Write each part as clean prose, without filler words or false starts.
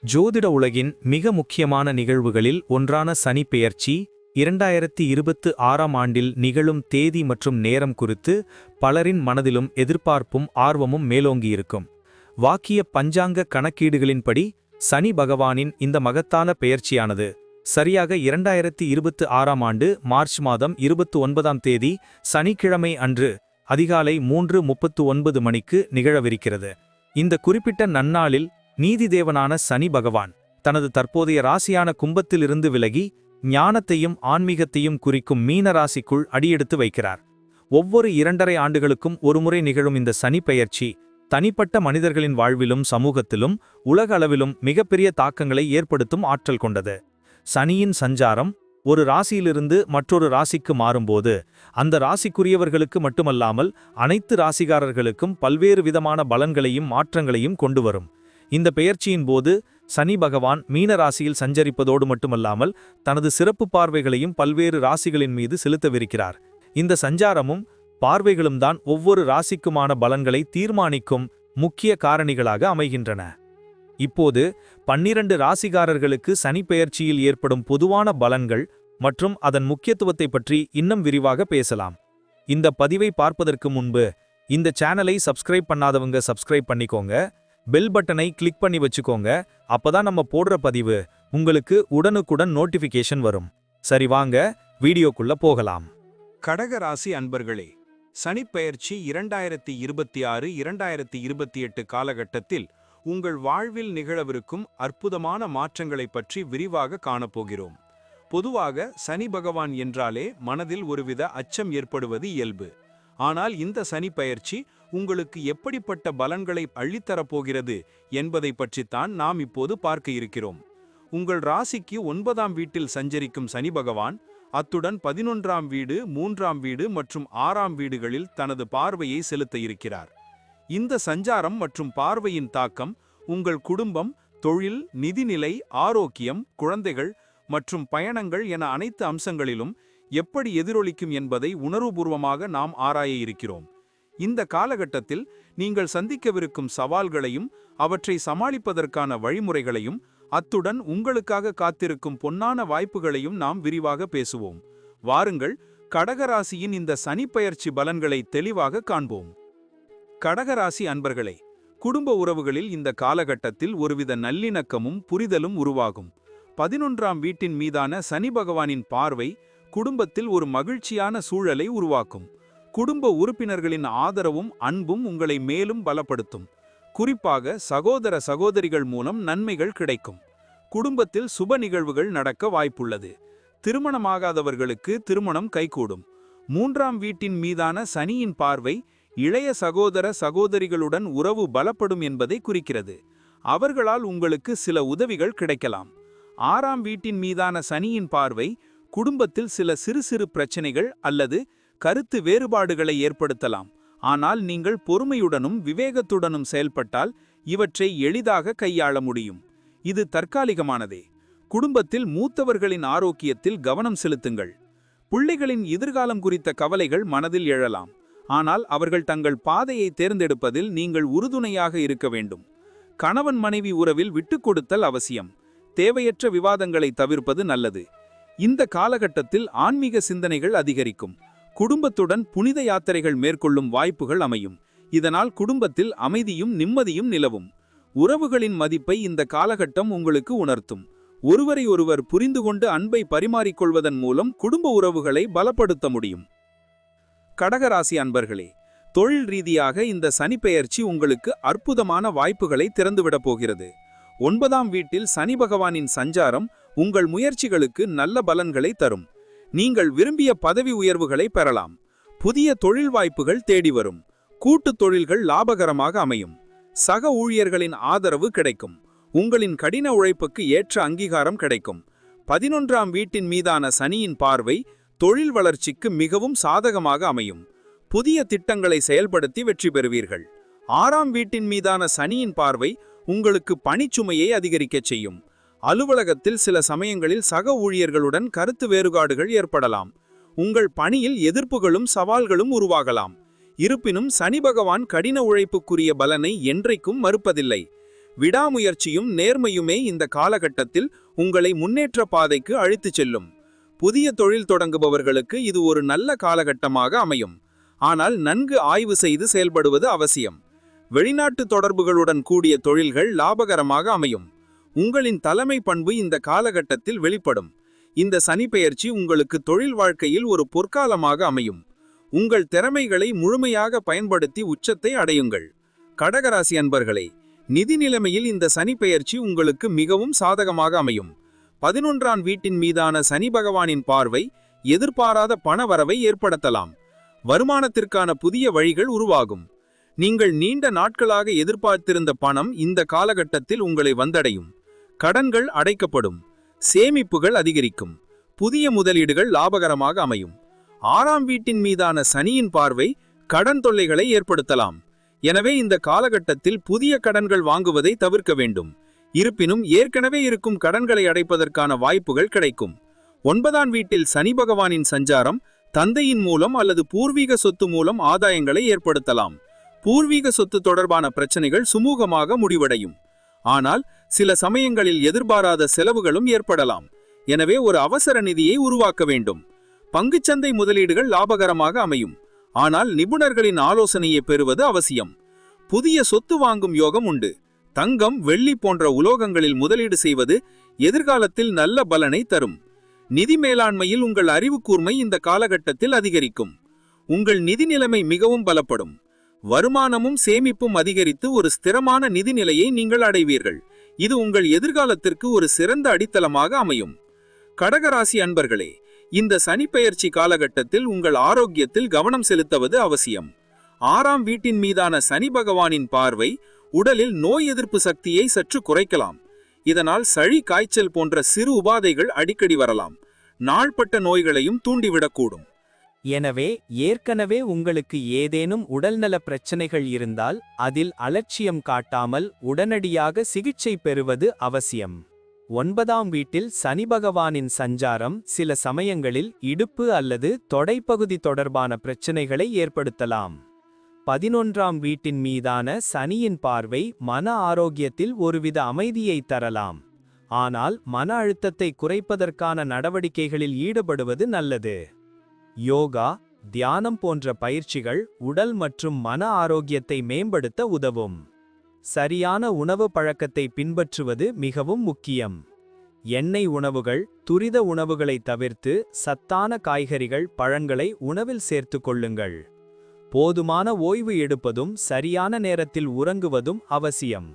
ஜோதிட உலகின் மிக முக்கியமான நிகழ்வுகளில் ஒன்றான சனி பெயர்ச்சி 2026ஆம் ஆண்டில் நிகழும் தேதி மற்றும் நேரம் குறித்து பலரின் மனதிலும் எதிர்பார்ப்பும் ஆர்வமும் மேலோங்கியிருக்கும். வாக்கிய பஞ்சாங்க கணக்கீடுகளின்படி சனி பகவானின் இந்த மகத்தான பெயர்ச்சியானது சரியாக 2026ஆம் ஆண்டு மார்ச் மாதம் 29ஆம் தேதி சனிக்கிழமை அன்று அதிகாலை 3:39 மணிக்கு நிகழவிருக்கிறது. இந்த குறிப்பிட்ட நன்னாளில் நீதிதேவனான சனி பகவான் தனது தற்போதைய ராசியான கும்பத்திலிருந்து விலகி ஞானத்தையும் ஆன்மீகத்தையும் குறிக்கும் மீன ராசிக்குள் அடியெடுத்து வைக்கிறார். ஒவ்வொரு 2.5 ஆண்டுகளுக்கும் ஒருமுறை நிகழும் இந்த சனி பெயர்ச்சி தனிப்பட்ட மனிதர்களின் வாழ்விலும் சமூகத்திலும் உலக அளவிலும் மிகப்பெரிய தாக்கங்களை ஏற்படுத்தும் ஆற்றல் கொண்டது. சனியின் சஞ்சாரம் ஒரு ராசியிலிருந்து மற்றொரு ராசிக்கு மாறும்போது அந்த ராசிக்குரியவர்களுக்கு மட்டுமல்லாமல் அனைத்து ராசிகாரர்களுக்கும் பல்வேறு விதமான பலன்களையும் மாற்றங்களையும் கொண்டு வரும். இந்த பெயர்ச்சியின் போது சனி பகவான் மீன ராசியில் சஞ்சரிப்பதோடு மட்டுமல்லாமல் தனது சிறப்பு பார்வைகளையும் பல்வேறு ராசிகளின் மீது செலுத்தவிருக்கிறார். இந்த சஞ்சாரமும் பார்வைகளும் தான் ஒவ்வொரு ராசிக்குமான பலன்களை தீர்மானிக்கும் முக்கிய காரணிகளாக அமைகின்றன. இப்போது 12 ராசிகாரர்களுக்கு சனி பெயர்ச்சியில் ஏற்படும் பொதுவான பலன்கள் மற்றும் அதன் முக்கியத்துவத்தை பற்றி இன்னும் விரிவாக பேசலாம். இந்த பதிவை பார்ப்பதற்கு முன்பு இந்த சேனலை சப்ஸ்கிரைப் பண்ணாதவங்க சப்ஸ்கிரைப் பண்ணிக்கோங்க, பெல் பட்டனை கிளிக் பண்ணி வச்சுக்கோங்க. அப்பதான் நம்ம போடுற பதிவு உங்களுக்கு உடனுக்குடன் நோட்டிஃபிகேஷன் வரும். சரி, வாங்க வீடியோக்குள்ள போகலாம். கடக ராசி அன்பர்களே, சனிப்பெயர்ச்சி 2026-2028 காலகட்டத்தில் உங்கள் வாழ்வில் நிகழவிருக்கும் அற்புதமான மாற்றங்களை பற்றி விரிவாக காணப்போகிறோம். பொதுவாக சனி பகவான் என்றாலே மனதில் ஒருவித அச்சம் ஏற்படுவது இயல்பு. ஆனால் இந்த சனி பெயர்ச்சி உங்களுக்கு எப்படிப்பட்ட பலன்களை அள்ளித்தரப்போகிறது என்பதை பற்றித்தான் நாம் இப்போது பார்க்க இருக்கிறோம். உங்கள் ராசிக்கு 9ஆம் வீட்டில் சஞ்சரிக்கும் சனி பகவான் அத்துடன் 11ஆம் வீடு, 3ஆம் வீடு மற்றும் 6ஆம் வீடுகளில் தனது பார்வையை செலுத்த இருக்கிறார். இந்த சஞ்சாரம் மற்றும் பார்வையின் தாக்கம் உங்கள் குடும்பம், தொழில், நிதிநிலை, ஆரோக்கியம், குழந்தைகள் மற்றும் பயணங்கள் என அனைத்து அம்சங்களிலும் எப்படி எதிரொலிக்கும் என்பதை உணர்வுபூர்வமாக நாம் ஆராய இருக்கிறோம். இந்த காலகட்டத்தில் நீங்கள் சந்திக்கவிருக்கும் சவால்களையும் அவற்றை சமாளிப்பதற்கான வழிமுறைகளையும் அத்துடன் உங்களுக்காக காத்திருக்கும் பொன்னான வாய்ப்புகளையும் நாம் விரிவாக பேசுவோம். வாருங்கள், கடகராசியின் இந்த சனிப்பெயர்ச்சி பலன்களை தெளிவாக காண்போம். கடகராசி அன்பர்களே, குடும்ப உறவுகளில் இந்த காலகட்டத்தில் ஒருவித நல்லிணக்கமும் புரிதலும் உருவாகும். 11ஆம் வீட்டின் மீதான சனி பகவானின் பார்வை குடும்பத்தில் ஒரு மகிழ்ச்சியான சூழலை உருவாக்கும். குடும்ப உறுப்பினர்களின் ஆதரவும் அன்பும் உங்களை மேலும் பலப்படுத்தும். குறிப்பாக சகோதர சகோதரிகள் மூலம் நன்மைகள் கிடைக்கும். குடும்பத்தில் சுப நிகழ்வுகள் நடக்க வாய்ப்புள்ளது. திருமணமாகாதவர்களுக்கு திருமணம் கைகூடும். 3ஆம் வீட்டின் மீதான சனியின் பார்வை இளைய சகோதர சகோதரிகளுடன் உறவு பலப்படும் என்பதை குறிக்கிறது. அவர்களால் உங்களுக்கு சில உதவிகள் கிடைக்கலாம். 6ஆம் வீட்டின் மீதான சனியின் பார்வை குடும்பத்தில் சில சிறு சிறு பிரச்சனைகள் அல்லது கருத்து வேறுபாடுகளை ஏற்படுத்தலாம். ஆனால் நீங்கள் பொறுமையுடனும் விவேகத்துடனும் செயல்பட்டால் இவற்றை எளிதாக கையாள முடியும். இது தற்காலிகமானதே. குடும்பத்தில் மூத்தவர்களின் ஆரோக்கியத்தில் கவனம் செலுத்துங்கள். பிள்ளைகளின் எதிர்காலம் குறித்த கவலைகள் மனதில் எழலாம். ஆனால் அவர்கள் தங்கள் பாதையை தேர்ந்தெடுப்பதில் நீங்கள் உறுதுணையாக இருக்க வேண்டும். கணவன் மனைவி உறவில் விட்டுக்கொடுத்தல் அவசியம். தேவையற்ற விவாதங்களை தவிர்ப்பது நல்லது. இந்த காலகட்டத்தில் ஆன்மீக சிந்தனைகள் அதிகரிக்கும். குடும்பத்துடன் புனித யாத்திரைகள் மேற்கொள்ளும் வாய்ப்புகள் அமையும். இதனால் குடும்பத்தில் அமைதியும் நிம்மதியும் நிலவும். உறவுகளின் மதிப்பை இந்த காலகட்டம் உங்களுக்கு உணர்த்தும். ஒருவரை ஒருவர் புரிந்து கொண்டு அன்பை பரிமாறிக்கொள்வதன் மூலம் குடும்ப உறவுகளை பலப்படுத்த முடியும். கடகராசி அன்பர்களே, தொழில் ரீதியாக இந்த சனிப்பெயர்ச்சி உங்களுக்கு அற்புதமான வாய்ப்புகளை திறந்துவிடப் போகிறது. 9ஆம் வீட்டில் சனி பகவானின் சஞ்சாரம் உங்கள் முயற்சிகளுக்கு நல்ல பலன்களை தரும். நீங்கள் விரும்பிய பதவி உயர்வுகளை பெறலாம். புதிய தொழில் வாய்ப்புகள் தேடி வரும். கூட்டுத் தொழில்கள் லாபகரமாக அமையும். சக ஊழியர்களின் ஆதரவு கிடைக்கும். உங்களின் கடின உழைப்புக்கு ஏற்ற அங்கீகாரம் கிடைக்கும். 11ஆம் வீட்டின் மீதான சனியின் பார்வை தொழில் வளர்ச்சிக்கு மிகவும் சாதகமாக அமையும். புதிய திட்டங்களை செயல்படுத்தி வெற்றி பெறுவீர்கள். 6ஆம் வீட்டின் மீதான சனியின் பார்வை உங்களுக்கு பணிச்சுமையை அதிகரிக்கச் செய்யும். அலுவலகத்தில் சில சமயங்களில் சக ஊழியர்களுடன் கருத்து வேறுபாடுகள் ஏற்படலாம். உங்கள் பணியில் எதிர்ப்புகளும் சவால்களும் உருவாகலாம். இருப்பினும் சனி பகவான் கடின உழைப்புக்குரிய பலனை என்றைக்கும் மறுப்பதில்லை. விடாமுயற்சியும் நேர்மையுமே இந்த காலகட்டத்தில் உங்களை முன்னேற்ற பாதைக்கு அழைத்துச் செல்லும். புதிய தொழில் தொடங்குபவர்களுக்கு இது ஒரு நல்ல காலகட்டமாக அமையும். ஆனால் நன்கு ஆய்வு செய்து செயல்படுவது அவசியம். வெளிநாட்டு தொடர்புகளுடன் கூடிய தொழில்கள் லாபகரமாக அமையும். உங்களின் தலைமை பண்பு இந்த காலகட்டத்தில் வெளிப்படும். இந்த சனிப்பெயர்ச்சி உங்களுக்கு தொழில் வாழ்க்கையில் ஒரு பொற்காலமாக அமையும். உங்கள் திறமைகளை முழுமையாக பயன்படுத்தி உச்சத்தை அடையுங்கள். கடகராசி அன்பர்களே, நிதி நிலைமையில் இந்த சனிப்பெயர்ச்சி உங்களுக்கு மிகவும் சாதகமாக அமையும். 11ஆம் வீட்டின் மீதான சனி பகவானின் பார்வை எதிர்பாராத பண வரவை ஏற்படுத்தலாம். வருமானத்திற்கான புதிய வழிகள் உருவாகும். நீங்கள் நீண்ட நாட்களாக எதிர்பார்த்திருந்த பணம் இந்த காலகட்டத்தில் உங்களை வந்தடையும். கடன்கள் அடைக்கப்படும். சேமிப்புகள் அதிகரிக்கும். புதிய முதலீடுகள் லாபகரமாக அமையும். 6ஆம் வீட்டின் மீதான சனியின் பார்வை கடன் தொல்லைகளை ஏற்படுத்தலாம். எனவே இந்த காலகட்டத்தில் புதிய கடன்கள் வாங்குவதை தவிர்க்க வேண்டும். இருப்பினும் ஏற்கனவே இருக்கும் கடன்களை அடைப்பதற்கான வாய்ப்புகள் கிடைக்கும். 9ஆம் வீட்டில் சனி பகவானின் சஞ்சாரம் தந்தையின் மூலம் அல்லது பூர்வீக சொத்து மூலம் ஆதாயங்களை ஏற்படுத்தலாம். பூர்வீக சொத்து தொடர்பான பிரச்சனைகள் சுமூகமாக முடிவடையும். ஆனால் சில சமயங்களில் எதிர்பாராத செலவுகளும் ஏற்படலாம். எனவே ஒரு அவசர நிதியை உருவாக்க வேண்டும். பங்குச்சந்தை முதலீடுகள் லாபகரமாக அமையும். ஆனால் நிபுணர்களின் ஆலோசனையை பெறுவது அவசியம். புதிய சொத்து வாங்கும் யோகம் உண்டு. தங்கம், வெள்ளி போன்ற உலோகங்களில் முதலீடு செய்வது எதிர்காலத்தில் நல்ல பலனை தரும். நிதி மேலாண்மையில் உங்கள் அறிவு கூர்மை இந்த காலகட்டத்தில் அதிகரிக்கும். உங்கள் நிதி நிலைமை மிகவும் பலப்படும். வருமானமும் சேமிப்பும் அதிகரித்து ஒரு ஸ்திரமான நிதி நிலையை நீங்கள் அடைவீர்கள். இது உங்கள் எதிர்காலத்திற்கு ஒரு சிறந்த அடித்தளமாக அமையும். கடகராசி அன்பர்களே, இந்த சனிப்பெயர்ச்சி காலகட்டத்தில் உங்கள் ஆரோக்கியத்தில் கவனம் செலுத்துவது அவசியம். 6ஆம் வீட்டின் மீதான சனி பகவானின் பார்வை உடலில் நோய் எதிர்ப்பு சக்தியை சற்று குறைக்கலாம். இதனால் சளி, காய்ச்சல் போன்ற சிறு உபாதைகள் அடிக்கடி வரலாம். நாள்பட்ட நோய்களையும் தூண்டிவிடக்கூடும். எனவே ஏற்கனவே உங்களுக்கு ஏதேனும் உடல்நல பிரச்சனைகள் இருந்தால் அதில் அலட்சியம் காட்டாமல் உடனடியாக சிகிச்சை பெறுவது அவசியம். 9ஆம் வீட்டில் சனி பகவானின் சஞ்சாரம் சில சமயங்களில் இடுப்பு அல்லது தொடைப்பகுதி தொடர்பான பிரச்சனைகளை ஏற்படுத்தலாம். 11ஆம் வீட்டின் மீதான சனியின் பார்வை மன ஆரோக்கியத்தில் ஒருவித அமைதியை தரலாம். ஆனால் மன அழுத்தத்தை குறைப்பதற்கான நடவடிக்கைகளில் ஈடுபடுவது நல்லது. யோகா, தியானம் போன்ற பயிற்சிகள் உடல் மற்றும் மன ஆரோக்கியத்தை மேம்படுத்த உதவும். சரியான உணவு பழக்கத்தை பின்பற்றுவது மிகவும் முக்கியம். எண்ணெய் உணவுகள், துரித உணவுகளை தவிர்த்து சத்தான காய்கறிகள், பழங்களை உணவில் சேர்த்து கொள்ளுங்கள். போதுமான ஓய்வு எடுப்பதும் சரியான நேரத்தில் உறங்குவதும் அவசியம்.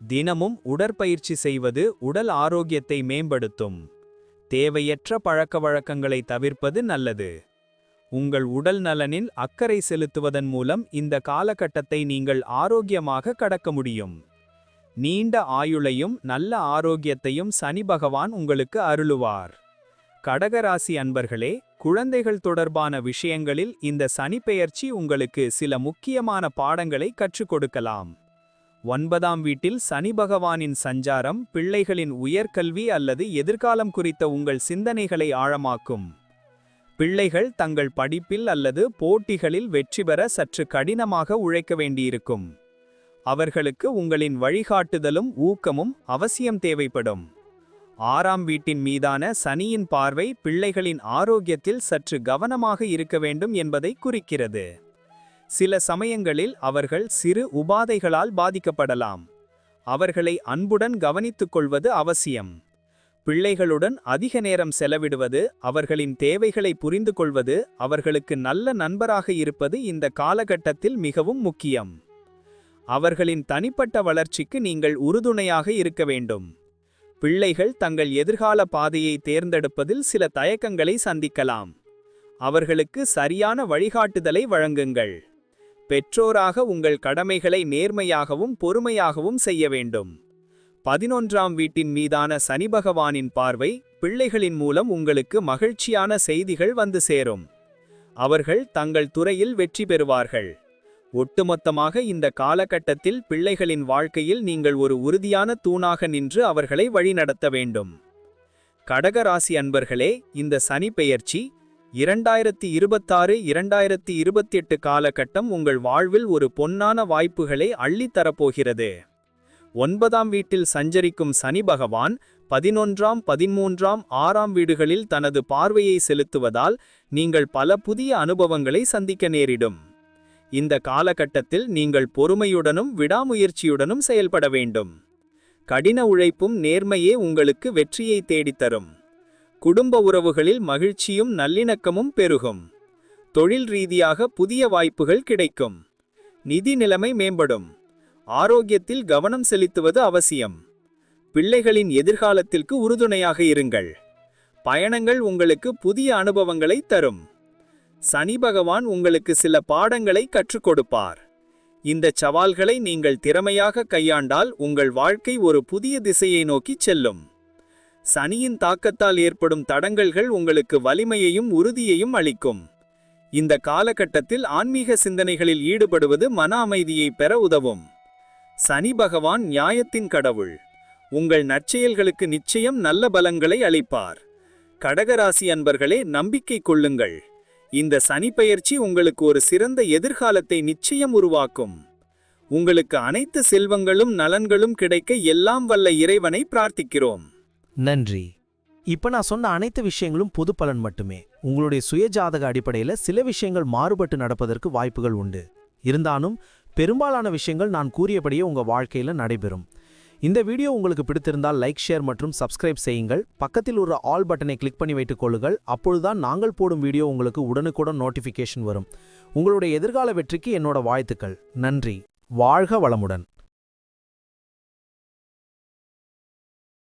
தினமும் உடற்பயிற்சி செய்வது உடல் ஆரோக்கியத்தை மேம்படுத்தும். தேவையற்ற பழக்கவழக்கங்களை தவிர்ப்பது நல்லது. உங்கள் உடல் நலனில் அக்கறை செலுத்துவதன் மூலம் இந்த காலகட்டத்தை நீங்கள் ஆரோக்கியமாக கடக்க முடியும். நீண்ட ஆயுளையும் நல்ல ஆரோக்கியத்தையும் சனி பகவான் உங்களுக்கு அருளுவார். கடகராசி அன்பர்களே, குழந்தைகள் தொடர்பான விஷயங்களில் இந்த சனிப்பெயர்ச்சி உங்களுக்கு சில முக்கியமான பாடங்களை கற்றுக் கொடுக்கலாம். 9ஆம் வீட்டில் சனி பகவானின் சஞ்சாரம் பிள்ளைகளின் உயர்கல்வி அல்லது எதிர்காலம் குறித்த உங்கள் சிந்தனைகளை ஆழமாக்கும். பிள்ளைகள் தங்கள் படிப்பில் அல்லது போட்டிகளில் வெற்றி பெற சற்று கடினமாக உழைக்க வேண்டியிருக்கும். அவர்களுக்கு உங்களின் வழிகாட்டுதலும் ஊக்கமும் அவசியம் தேவைப்படும். 6ஆம் வீட்டின் மீதான சனியின் பார்வை பிள்ளைகளின் ஆரோக்கியத்தில் சற்று கவனமாக இருக்க வேண்டும் என்பதை குறிக்கிறது. சில சமயங்களில் அவர்கள் சிறு உபாதைகளால் பாதிக்கப்படலாம். அவர்களை அன்புடன் கவனித்துக் கொள்வது அவசியம். பிள்ளைகளுடன் அதிக நேரம் செலவிடுவது, அவர்களின் தேவைகளை புரிந்து கொள்வது, அவர்களுக்கு நல்ல நண்பராக இருப்பது இந்த காலகட்டத்தில் மிகவும் முக்கியம். அவர்களின் தனிப்பட்ட வளர்ச்சிக்கு நீங்கள் உறுதுணையாக இருக்க வேண்டும். பிள்ளைகள் தங்கள் எதிர்கால பாதையை தேர்ந்தெடுப்பதில் சில தயக்கங்களை சந்திக்கலாம். அவர்களுக்கு சரியான வழிகாட்டுதலை வழங்குங்கள். பெற்றோராக உங்கள் கடமைகளை நேர்மையாகவும் பொறுமையாகவும் செய்ய வேண்டும். 11ஆம் வீட்டின் மீதான சனி பகவானின் பார்வை பிள்ளைகளின் மூலம் உங்களுக்கு மகிழ்ச்சியான செய்திகள் வந்து சேரும். அவர்கள் தங்கள் துறையில் வெற்றி பெறுவார்கள். ஒட்டுமொத்தமாக இந்த காலகட்டத்தில் பிள்ளைகளின் வாழ்க்கையில் நீங்கள் ஒரு உறுதியான தூணாக நின்று அவர்களை வழிநடத்த வேண்டும். கடகராசி அன்பர்களே, இந்த சனி பெயர்ச்சி 2026-2028 காலகட்டம் உங்கள் வாழ்வில் ஒரு பொன்னான வாய்ப்புகளை அள்ளித்தரப்போகிறது. 9ஆம் வீட்டில் சஞ்சரிக்கும் சனி பகவான் 11ஆம் 13ஆம் 6ஆம் வீடுகளில் தனது பார்வையை செலுத்துவதால் நீங்கள் பல புதிய அனுபவங்களை சந்திக்க நேரிடும். இந்த காலகட்டத்தில் நீங்கள் பொறுமையுடனும் விடாமுயற்சியுடனும் செயல்பட வேண்டும். கடின உழைப்பும் நேர்மையே உங்களுக்கு வெற்றியை தேடித்தரும். குடும்ப உறவுகளில் மகிழ்ச்சியும் நல்லிணக்கமும் பெருகும். தொழில் ரீதியாக புதிய வாய்ப்புகள் கிடைக்கும். நிதி நிலைமை மேம்படும். ஆரோக்கியத்தில் கவனம் செலுத்துவது அவசியம். பிள்ளைகளின் எதிர்காலத்திற்கு உறுதுணையாக இருங்கள். பயணங்கள் உங்களுக்கு புதிய அனுபவங்களை தரும். சனி பகவான் உங்களுக்கு சில பாடங்களை கற்றுக் கொடுப்பார். இந்த சவால்களை நீங்கள் திறமையாக கையாண்டால் உங்கள் வாழ்க்கை ஒரு புதிய திசையை நோக்கிச் செல்லும். சனியின் தாக்கத்தால் ஏற்படும் தடங்கல்கள் உங்களுக்கு வலிமையையும் உறுதியையும் அளிக்கும். இந்த காலகட்டத்தில் ஆன்மீக சிந்தனைகளில் ஈடுபடுவது மன அமைதியை பெற உதவும். சனி பகவான் நியாயத்தின் கடவுள். உங்கள் நற்செயல்களுக்கு நிச்சயம் நல்ல பலன்களை அளிப்பார். கடகராசி அன்பர்களே, நம்பிக்கை கொள்ளுங்கள். இந்த சனி பெயர்ச்சி உங்களுக்கு ஒரு சிறந்த எதிர்காலத்தை நிச்சயம் உருவாக்கும். உங்களுக்கு அனைத்து செல்வங்களும் நலன்களும் கிடைக்க எல்லாம் வல்ல இறைவனை பிரார்த்திக்கிறோம். நன்றி. இப்ப நான் சொன்ன அனைத்து விஷயங்களும் பொது பலன் மட்டுமே. உங்களுடைய சுயஜாதக அடிப்படையில சில விஷயங்கள் மாறுபட்டு நடப்பதற்கு வாய்ப்புகள் உண்டு. இருந்தாலும் பெரும்பாலான விஷயங்கள் நான் கூறியபடியே உங்க வாழ்க்கையில நடைபெறும். இந்த வீடியோ உங்களுக்கு பிடித்திருந்தால் லைக், ஷேர் மற்றும் சப்ஸ்கிரைப் செய்யுங்கள். பக்கத்தில் ஒரு ஆல் பட்டனை கிளிக் பண்ணி வைத்துக் கொள்ளுங்கள். அப்பொழுதுதான் நாங்கள் போடும் வீடியோ உங்களுக்கு உடனுக்குடன் நோட்டிஃபிகேஷன் வரும். உங்களுடைய எதிர்கால வெற்றிக்கு என்னோட வாழ்த்துக்கள். நன்றி. வாழ்க வளமுடன்.